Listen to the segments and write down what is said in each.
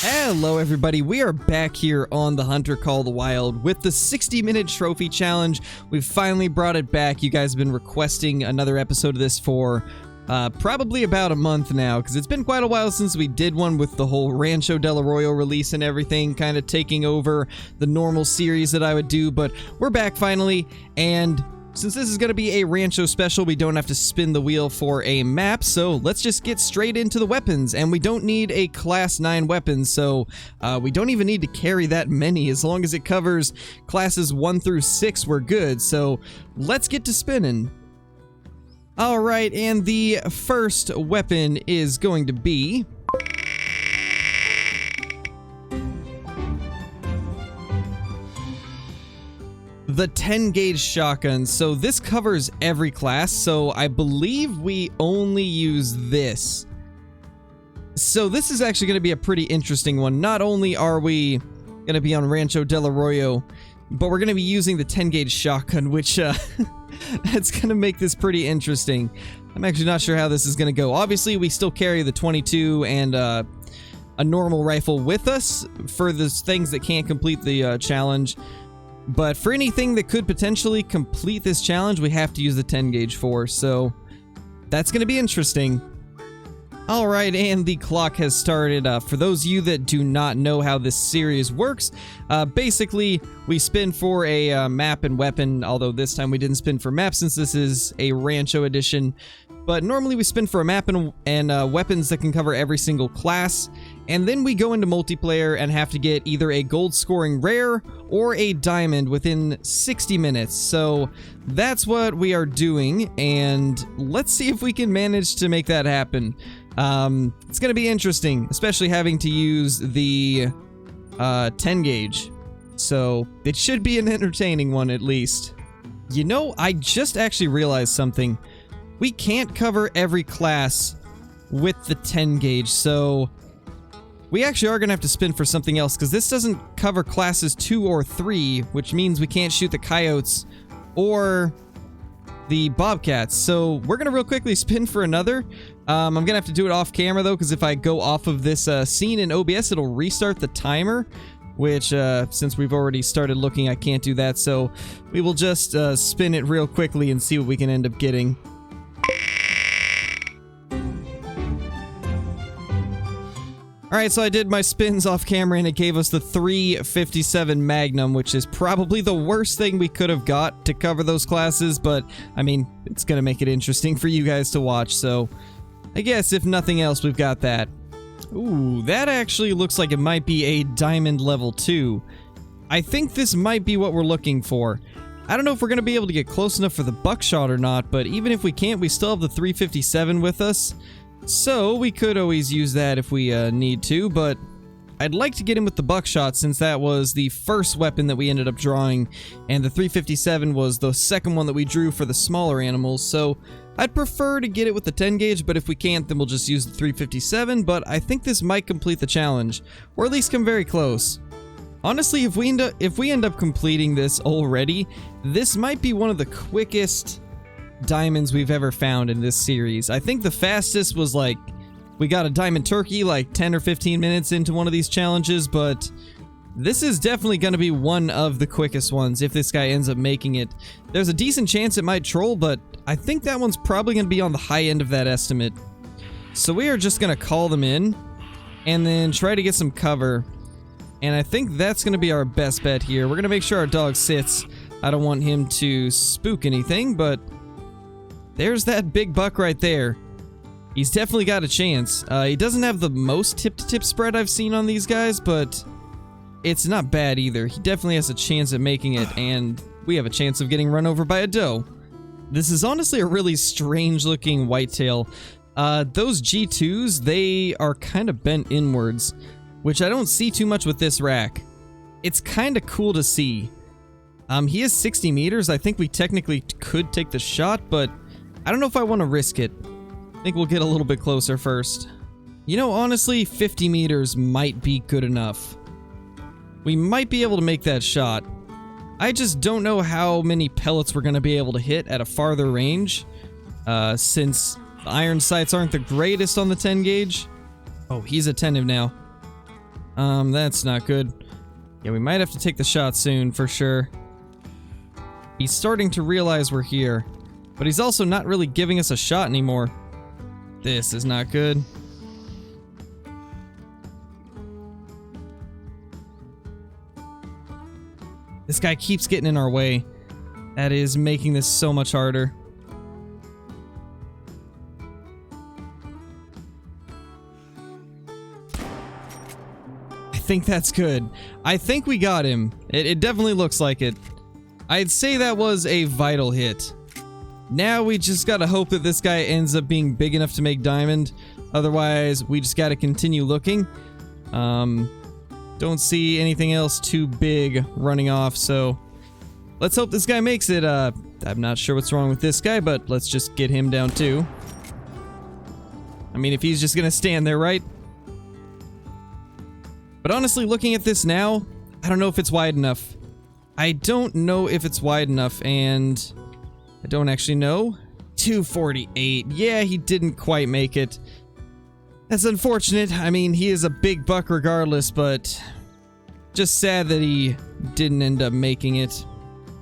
Hello everybody, we are back here on The Hunter Call the Wild with the 60-minute trophy challenge. We've finally brought it back. You guys have been requesting another episode of this for probably about a month now, because it's been quite a while since we did one with the whole Rancho Del Arroyo release and everything, kind of taking over the normal series that I would do, but we're back finally, and since this is going to be a Rancho special, we don't have to spin the wheel for a map, so let's just get straight into the weapons. And we don't need a Class 9 weapon, so we don't even need to carry that many. As long as it covers Classes 1 through 6, we're good. So let's get to spinning. Alright, and the first weapon is going to be the 10 gauge shotgun. So this covers every class, so I believe we only use this. So this is actually going to be a pretty interesting one. Not only are we going to be on Rancho Del Arroyo, but we're going to be using the 10 gauge shotgun, which that's going to make this pretty interesting. I'm actually not sure how this is going to go. Obviously, we still carry the 22 and a normal rifle with us for the things that can't complete the challenge. But for anything that could potentially complete this challenge, we have to use the 10 gauge for, so that's going to be interesting. Alright, and the clock has started. For those of you that do not know how this series works, basically we spin for a map and weapon, although this time we didn't spin for map since this is a Rancho edition. But normally we spin for a map and weapons that can cover every single class, and then we go into multiplayer and have to get either a gold scoring rare or a diamond within 60 minutes. So that's what we are doing, and let's see if we can manage to make that happen. It's going to be interesting, especially having to use the 10 gauge. So it should be an entertaining one at least. You know, I just actually realized something. We can't cover every class with the 10 gauge, so we actually are going to have to spin for something else, because this doesn't cover classes 2 or 3, which means we can't shoot the coyotes or the bobcats. So we're going to real quickly spin for another. I'm going to have to do it off camera though, because if I go off of this scene in OBS, it'll restart the timer, which since we've already started looking, I can't do that. So we will just spin it real quickly and see what we can end up getting. Alright, so I did my spins off camera and it gave us the 357 Magnum, which is probably the worst thing we could have got to cover those classes, but I mean, it's gonna make it interesting for you guys to watch, so I guess if nothing else, we've got that. Ooh, that actually looks like it might be a diamond level 2. I think this might be what we're looking for. I don't know if we're gonna be able to get close enough for the buckshot or not, but even if we can't, we still have the 357 with us. So we could always use that if we need to, but I'd like to get him with the buckshot since that was the first weapon that we ended up drawing, and the 357 was the second one that we drew for the smaller animals, so I'd prefer to get it with the 10 gauge, but if we can't, then we'll just use the 357, but I think this might complete the challenge, or at least come very close. Honestly, if we end up completing this already, this might be one of the quickest diamonds we've ever found in this series. I think the fastest was like, we got a diamond turkey like 10 or 15 minutes into one of these challenges, but this is definitely going to be one of the quickest ones if this guy ends up making it. There's a decent chance it might troll, but I think that one's probably going to be on the high end of that estimate. So we are just going to call them in and then try to get some cover, and I think that's going to be our best bet here. We're going to make sure our dog sits. I don't want him to spook anything, but there's that big buck right there. He's definitely got a chance. He doesn't have the most tip-to-tip spread I've seen on these guys, but it's not bad either. He definitely has a chance at making it, and we have a chance of getting run over by a doe. This is honestly a really strange-looking whitetail. Those G2s, they are kind of bent inwards, which I don't see too much with this rack. It's kind of cool to see. He is 60 meters. I think we technically could take the shot, but I don't know if I want to risk it. I think we'll get a little bit closer first. You know, honestly, 50 meters might be good enough. We might be able to make that shot. I just don't know how many pellets we're going to be able to hit at a farther range, since the iron sights aren't the greatest on the 10 gauge. Oh, he's attentive now. That's not good. Yeah, we might have to take the shot soon, for sure. He's starting to realize we're here, but he's also not really giving us a shot anymore. This is not good. This guy keeps getting in our way. That is making this so much harder. I think that's good. I think we got him. It definitely looks like it. I'd say that was a vital hit. Now we just gotta hope that this guy ends up being big enough to make diamond. Otherwise, we just gotta continue looking. Don't see anything else too big running off, so let's hope this guy makes it. I'm not sure what's wrong with this guy, but let's just get him down too. I mean, if he's just gonna stand there, right? But honestly, looking at this now, I don't know if it's wide enough. I don't know if it's wide enough, and I don't actually know. 248. Yeah, he didn't quite make it. That's unfortunate. I mean, he is a big buck regardless, but just sad that he didn't end up making it.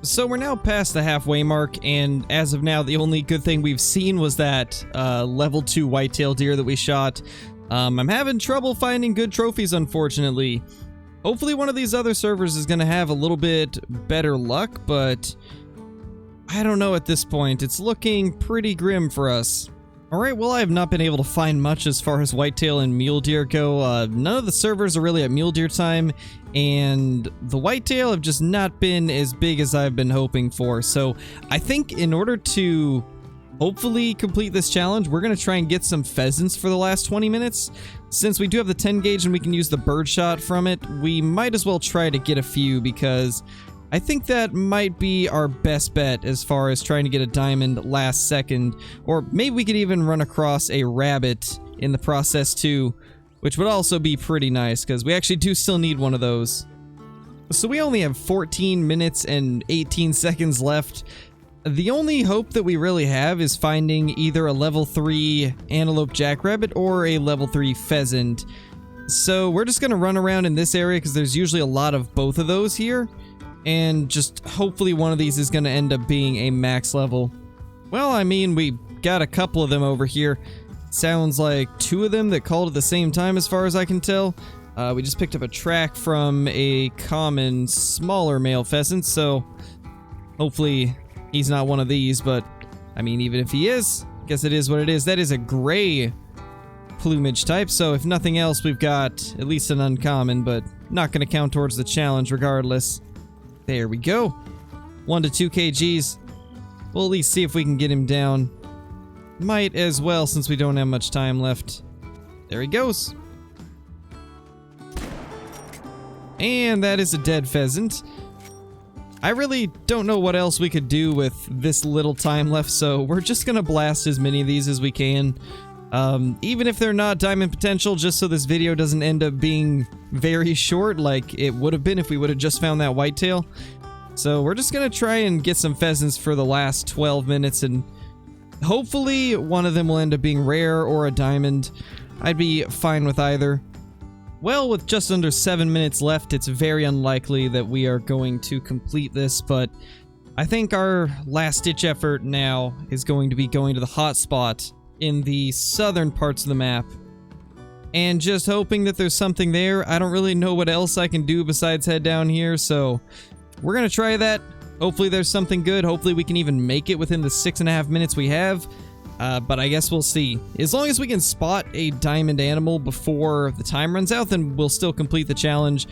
So we're now past the halfway mark, and as of now, the only good thing we've seen was that level 2 whitetail deer that we shot. I'm having trouble finding good trophies, unfortunately. Hopefully one of these other servers is going to have a little bit better luck, but I don't know at this point. It's looking pretty grim for us. Alright, well, I have not been able to find much as far as whitetail and mule deer go. None of the servers are really at mule deer time, and the whitetail have just not been as big as I've been hoping for. So I think in order to hopefully complete this challenge, we're going to try and get some pheasants for the last 20 minutes. Since we do have the 10 gauge and we can use the bird shot from it, we might as well try to get a few, because I think that might be our best bet as far as trying to get a diamond last second. Or maybe we could even run across a rabbit in the process too, which would also be pretty nice, because we actually do still need one of those. So we only have 14 minutes and 18 seconds left. The only hope that we really have is finding either a level 3 antelope jackrabbit or a level 3 pheasant. So we're just going to run around in this area, because there's usually a lot of both of those here. And just hopefully one of these is going to end up being a max level. Well, I mean, we got a couple of them over here. Sounds like 2 of them that called at the same time as far as I can tell. We just picked up a track from a common, smaller male pheasant, so hopefully he's not one of these, but I mean, even if he is, I guess it is what it is. That is a gray plumage type, so if nothing else, we've got at least an uncommon, but not going to count towards the challenge regardless. There we go. 1 to 2 kgs. We'll at least see if we can get him down. Might as well, since we don't have much time left. There he goes. And that is a dead pheasant. I really don't know what else we could do with this little time left, so we're just gonna blast as many of these as we can. Even if they're not diamond potential, just so this video doesn't end up being very short like it would have been if we would have just found that whitetail. So we're just gonna try and get some pheasants for the last 12 minutes, and hopefully one of them will end up being rare or a diamond. I'd be fine with either. Well, with just under 7 minutes left, it's very unlikely that we are going to complete this, but I think our last-ditch effort now is going to be going to the hotspot in the southern parts of the map, and just hoping that there's something there. I don't really know what else I can do besides head down here, so we're gonna try that. Hopefully there's something good. Hopefully we can even make it within the 6.5 minutes we have, but I guess we'll see. As long as we can spot a diamond animal before the time runs out, then we'll still complete the challenge,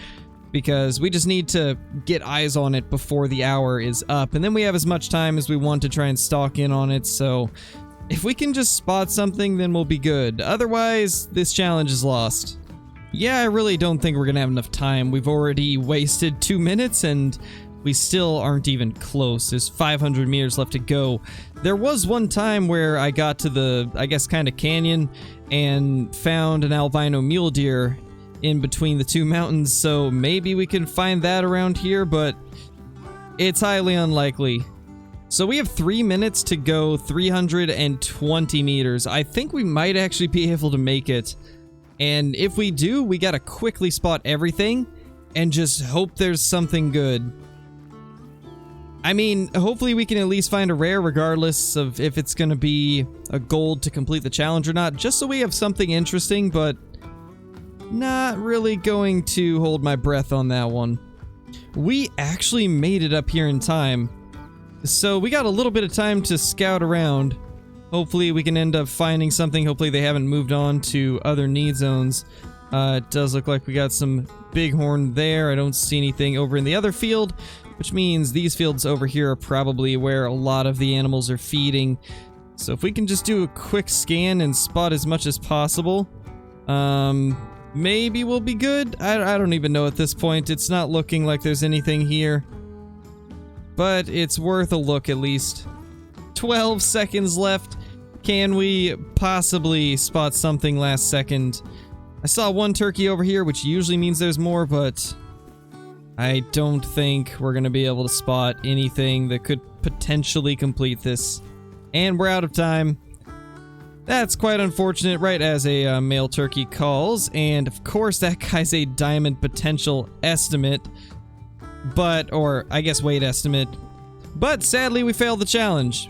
because we just need to get eyes on it before the hour is up, and then we have as much time as we want to try and stalk in on it. So if we can just spot something, then we'll be good. Otherwise, this challenge is lost. Yeah, I really don't think we're gonna have enough time. We've already wasted 2 minutes, and we still aren't even close. There's 500 meters left to go. There was one time where I got to the, I guess, kind of canyon and found an albino mule deer in between the 2 mountains, so maybe we can find that around here, but it's highly unlikely. So we have 3 minutes to go 320 meters. I think we might actually be able to make it. And if we do, we gotta quickly spot everything and just hope there's something good. I mean, hopefully we can at least find a rare regardless of if it's gonna be a gold to complete the challenge or not, just so we have something interesting, but not really going to hold my breath on that one. We actually made it up here in time, so we got a little bit of time to scout around. Hopefully we can end up finding something. Hopefully they haven't moved on to other need zones. It does look like we got some bighorn there. I don't see anything over in the other field, which means these fields over here are probably where a lot of the animals are feeding. So if we can just do a quick scan and spot as much as possible, maybe we'll be good. I don't even know at this point. It's not looking like there's anything here, but it's worth a look at least. 12 seconds left. Can we possibly spot something last second? I saw one turkey over here, which usually means there's more, but I don't think we're gonna be able to spot anything that could potentially complete this. And we're out of time. That's quite unfortunate, right as a male turkey calls, and of course that guy's a diamond potential estimate, or I guess weight estimate. But sadly, we failed the challenge.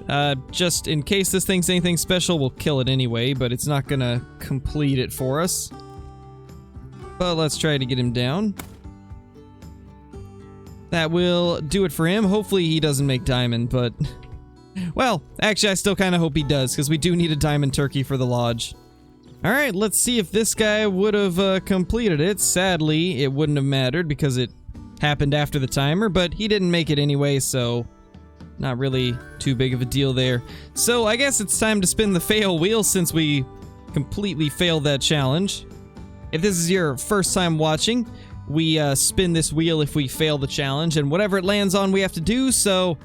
Just in case this thing's anything special, we'll kill it anyway, but it's not gonna complete it for us. But let's try to get him down. That will do it for him. Hopefully he doesn't make diamond, but... Well, actually, I still kind of hope he does, because we do need a diamond turkey for the lodge. Alright, let's see if this guy would have completed it. Sadly, it wouldn't have mattered, because it happened after the timer, but he didn't make it anyway, so... not really too big of a deal there. So I guess it's time to spin the fail wheel since we completely failed that challenge. If this is your first time watching, we spin this wheel if we fail the challenge, and whatever it lands on we have to do, so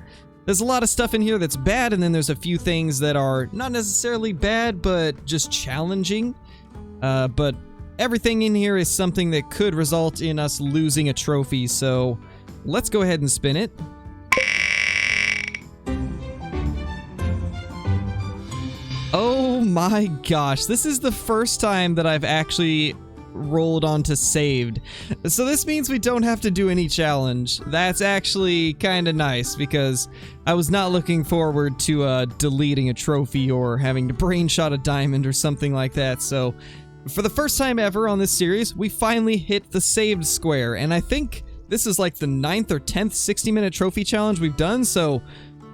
there's a lot of stuff in here that's bad, and then there's a few things that are not necessarily bad, but just challenging. But everything in here is something that could result in us losing a trophy, so let's go ahead and spin it. Oh my gosh, this is the first time that I've actually rolled onto saved. So this means we don't have to do any challenge. That's actually kind of nice because I was not looking forward to deleting a trophy or having to brain shot a diamond or something like that. So for the first time ever on this series, we finally hit the saved square, and I think this is like the 9th or 10th 60-minute trophy challenge we've done, so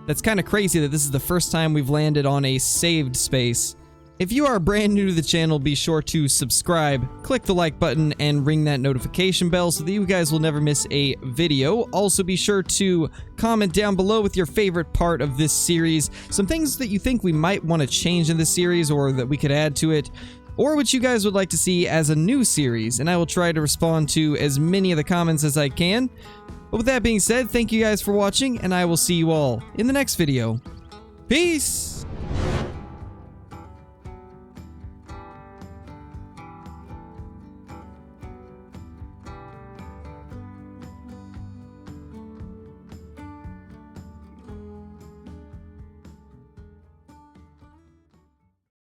that's kind of crazy that this is the first time we've landed on a saved space. If you are brand new to the channel, be sure to subscribe, click the like button, and ring that notification bell so that you guys will never miss a video. Also, be sure to comment down below with your favorite part of this series, some things that you think we might want to change in this series or that we could add to it, or what you guys would like to see as a new series, and I will try to respond to as many of the comments as I can. But with that being said, thank you guys for watching, and I will see you all in the next video. Peace!